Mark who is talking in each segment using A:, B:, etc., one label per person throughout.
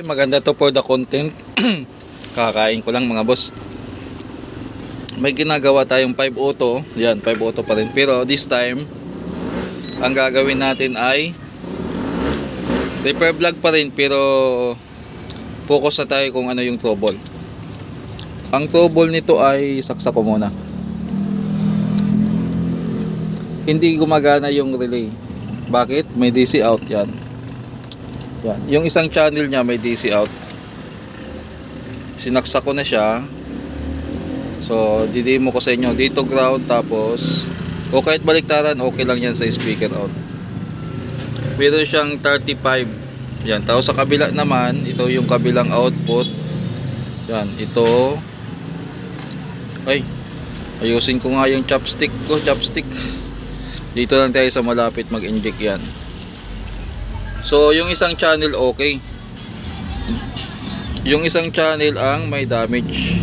A: Maganda to for the content. Kakain ko lang mga boss. May ginagawa tayong 5 auto. Yan, 5 auto pa rin. Pero this time, ang gagawin natin ay repair vlog pa rin. Pero focus na tayo kung ano yung trouble. Ang trouble nito ay saksak ko muna. Hindi gumagana yung relay. Bakit? May DC out yan. Yan. Yung isang channel niya may DC out. Sinaksak ko na siya. So, didemo ko sa inyo. Dito ground, tapos o kahit baliktaran, okay lang yan sa speaker out. Meron siyang 35. Yan. Tapos sa kabila naman, ito yung kabilang output. Yan. Ito. Ay. Ayusin ko nga yung chopstick ko. Chopstick. Dito lang tayo sa malapit mag-inject yan. So, yung isang channel okay. Yung isang channel ang may damage.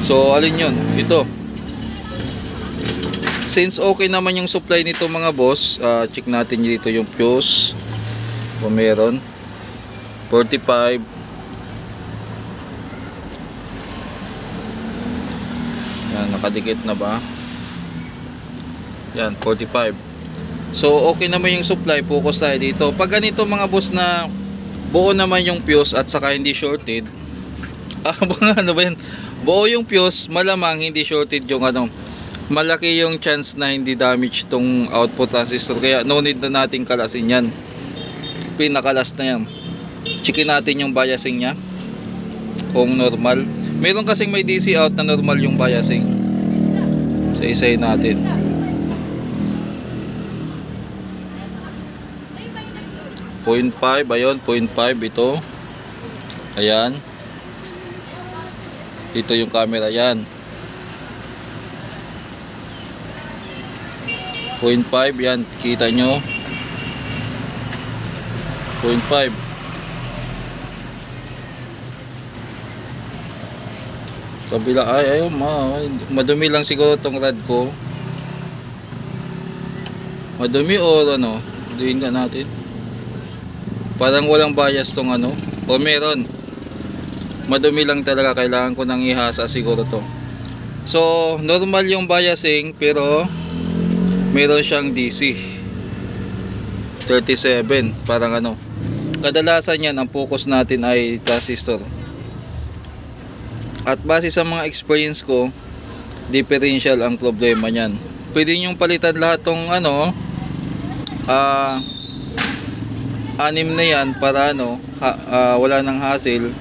A: So, alin yun? Ito. Since okay naman yung supply nito mga boss, check natin dito yung fuse. Kung meron. 45. Yan, nakadikit na ba? Yan, 45. So okay naman yung supply, focus tayo dito. Pag ganito mga boss na buo naman yung fuse at saka hindi shorted, ano ba yan? Buo yung fuse, malamang hindi shorted yung ano. Malaki yung chance na hindi damage tong output transistor. Kaya no need na nating kalasin yan. Pinakalas na yan. Checkin natin yung biasing nya. Kung normal. Meron kasing may DC out na normal yung biasing. So isayin natin. 0.5, ayun, 0.5 ito. Ayan. Ito yung camera, yan. 0.5, yan, kita nyo. 0.5. Kabila, ay, ayun, madumi lang siguro tong rad ko. Madumi o ano, diin ka natin. Parang walang bias tong ano. O meron. Madumi lang talaga. Kailangan ko nang ihasa siguro to. So, normal yung biasing. Pero, meron siyang DC. 37. Parang ano. Kadalasan yan, ang focus natin ay transistor. At base sa mga experience ko, differential ang problema niyan. Pwede nyo palitan lahat tong ano, anim na yan para ano, wala nang hassle.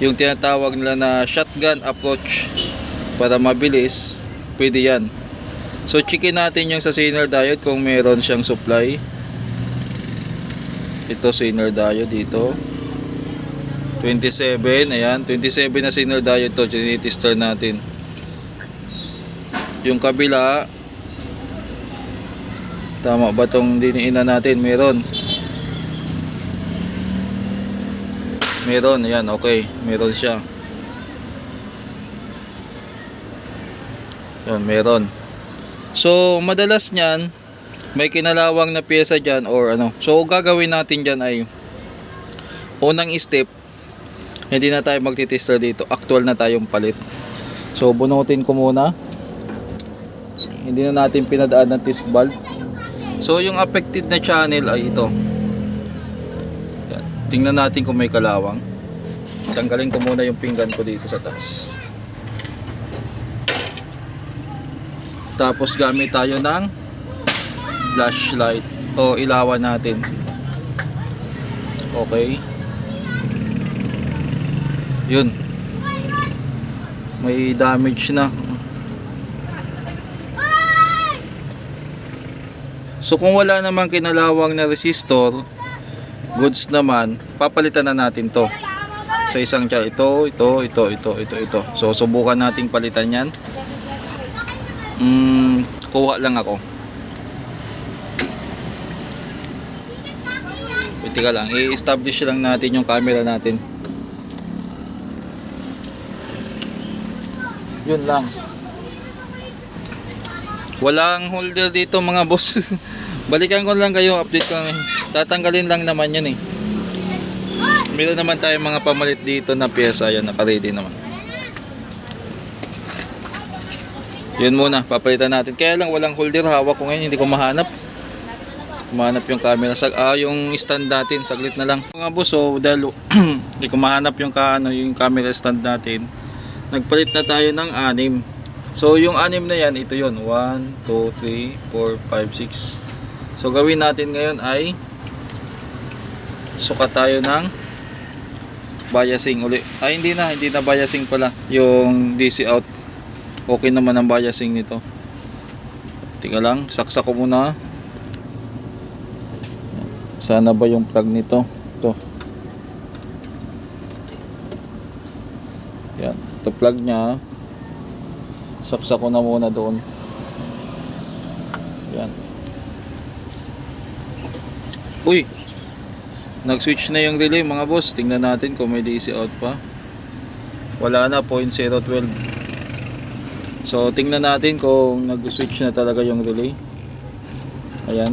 A: Yung tinatawag nila na shotgun approach para mabilis, pwede yan. So checkin natin yung sa Zener diode kung meron siyang supply. Ito Zener diode dito 27, ayan 27 na Zener diode to. Tinitester natin. Yung kabila, tama ba tong diniinan natin? Meron, yan, okay. Meron siya. Yan, meron. So, madalas niyan, may kinalawang na pyesa dyan or ano. So, gagawin natin dyan ay unang step, hindi na tayo magtitester dito. Actual na tayong palit. So, bunutin ko muna. Hindi na natin pinadaan ng test valve. So, yung affected na channel ay ito. Tingnan natin kung may kalawang. Tanggalin ko muna yung pinggan ko dito sa taas. Tapos gamit tayo ng flashlight o ilawan natin. Okay. Yun. May damage na. So kung wala namang kinalawang na resistor, goods naman, papalitan na natin to sa isang channel. Ito. So subukan nating palitan yan. Kuha lang ako. Teka lang, i-establish lang natin yung camera natin. Yun lang. Walang holder dito mga boss. Balikan ko lang kayo, update ko. Tatanggalin lang naman yun eh. Meron naman tayong mga pamalit dito na pyesa. Yan, naka-ready naman. Yun muna, papalitan natin. Kaya lang walang holder, hawak ko ngayon, hindi ko mahanap. Mahanap yung camera, yung stand natin, saglit na lang. Mga boss, so dahil hindi ko mahanap yung camera stand natin, nagpalit na tayo ng 6. So yung 6 na yan, ito yun, 1, 2, 3, 4, 5, 6. So gawin natin ngayon ay sukat tayo ng biasing uli. Ay hindi na biasing pala, yung DC out. Okay naman ang biasing nito. Tingnan lang, saksak ko muna. Sana ba yung plug nito? Ito. Yan, ito plug nya. Saksak ko na muna doon. Yan. Uy! Nag-switch na yung relay mga boss. Tingnan natin kung may DC out pa. Wala na, 0.012. So tingnan natin kung nag-switch na talaga yung relay. Ayan.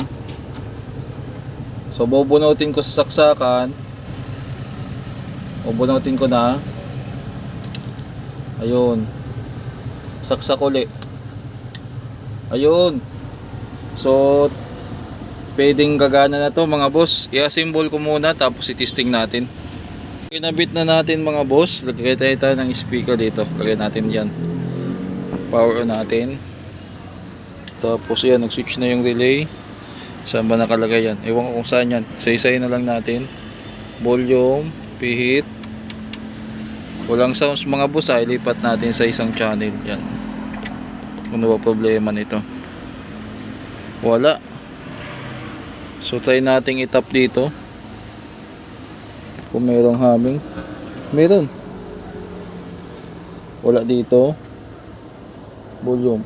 A: So bubunutin ko sa saksakan. Bubunutin ko na. Ayun. Saksak uli. Ayun. So pwedeng gagana na to mga boss. I-assemble ko muna tapos i-testing natin. Kinabit na natin mga boss. Lagay tayo ng speaker dito. Lagay natin yan. Power on natin. Tapos yan, nag-switch na yung relay. Saan ba nakalagay yan? Ewan ko kung saan yan. Isa-isayin na lang natin. Volume, pihit. Walang sounds mga boss, ilipat natin sa isang channel. Yan. Ano ba problema nito? Wala. So try nating itap dito. Kung mayroong humming. Meron. Wala dito. Volume.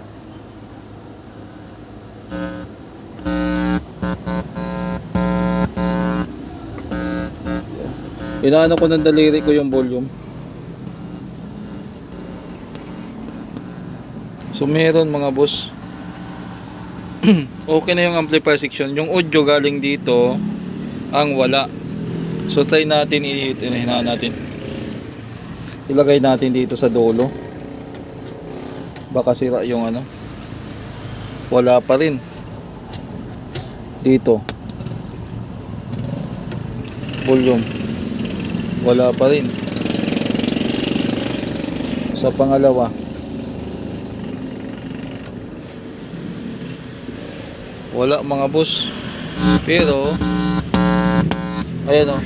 A: Inaano ko ng daliri ko yung volume. So meron mga boss. Okay na yung amplifier section. Yung audio galing dito ang wala. So try natin inahinaan natin. Ilagay natin dito sa dulo. Baka sira yung ano. Wala pa rin. Dito. Volume. Wala pa rin. Sa pangalawa. Wala mga boss. Pero ayan o.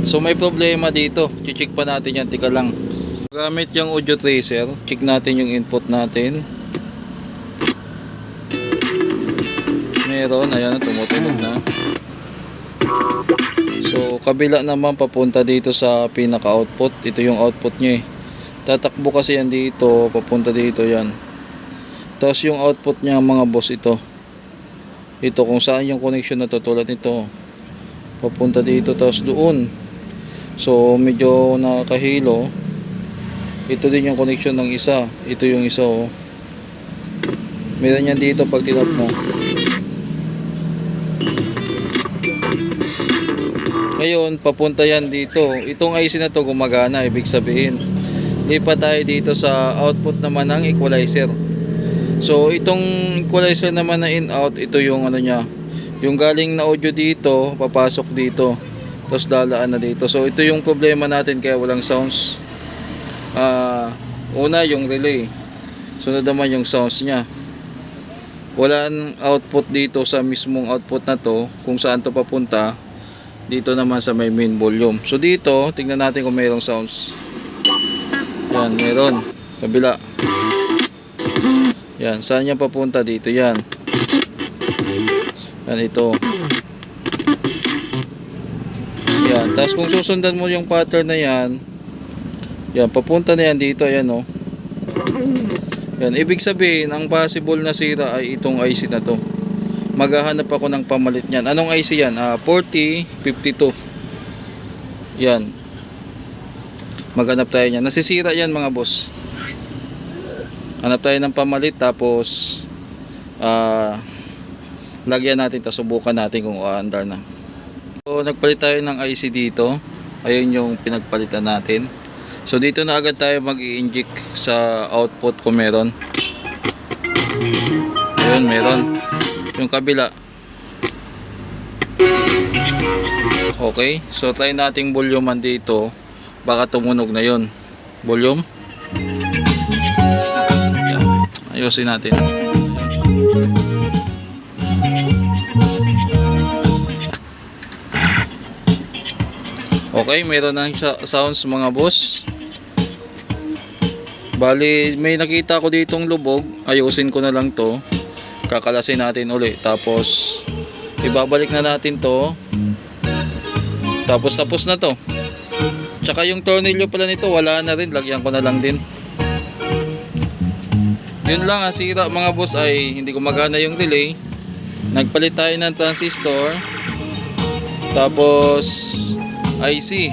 A: So may problema dito. Check pa natin yan. Tika lang. Gamit yung audio tracer, check natin yung input natin. Meron, ayan, tumutunog na. So kabila naman papunta dito sa pinaka output. Ito yung output nya eh. Tatakbo kasi yan dito, papunta dito yan. Tapos yung output nya mga boss ito. Ito kung saan yung connection na to, tulad nito. Papunta dito tapos doon. So medyo nakahilo. Ito din yung connection ng isa. Ito yung isa oh. Meron yan dito pag tinap mo. Ngayon papunta yan dito. Itong IC na to gumagana. Ibig sabihin lipat tayo dito sa output naman ng equalizer. So itong equalizer naman na in out, ito yung ano nya, yung galing na audio dito papasok dito tapos dalaan na dito. So ito yung problema natin kaya walang sounds. Una yung relay, sunod naman yung sounds nya. Walang output dito sa mismong output na to kung saan to papunta. Dito naman sa may main volume. So dito tingnan natin kung mayroong sounds. Yan, meron. Kabila. Yan, saan yan papunta? Dito yan. Yan, ito. Yan, tapos kung susundan mo yung pattern na yan, yan, papunta na yan dito. Yan, oh. Yan, ibig sabihin, ang possible na sira ay itong IC na to. Maghahanap ako ng pamalit niyan. Anong IC yan? 4052. Yan. Maghanap tayo niyan. Nasisira yan mga boss. Hanap tayo ng pamalit tapos lagyan natin, tapos subukan natin kung aandar na. So nagpalit tayo ng IC dito. Ayun yung pinagpalitan natin. So dito na agad tayo mag-i-inject sa output kung meron. Ayun, meron. Yung kabila. Okay, so try nating volume dito. Baka tumunog na yon. Volume. Yan. Ayusin natin. Okay, meron na sounds mga boss. Bali, may nakita ko ditong lubog. Ayusin ko na lang to. Kakalasin natin uli. Tapos, ibabalik na natin to. Tapos na to. Tsaka yung tornilyo pala nito, wala na rin. Lagyan ko na lang din. Yun lang, ang sira mga boss ay hindi gumagana yung relay. Nagpalit tayo ng transistor. Tapos, IC.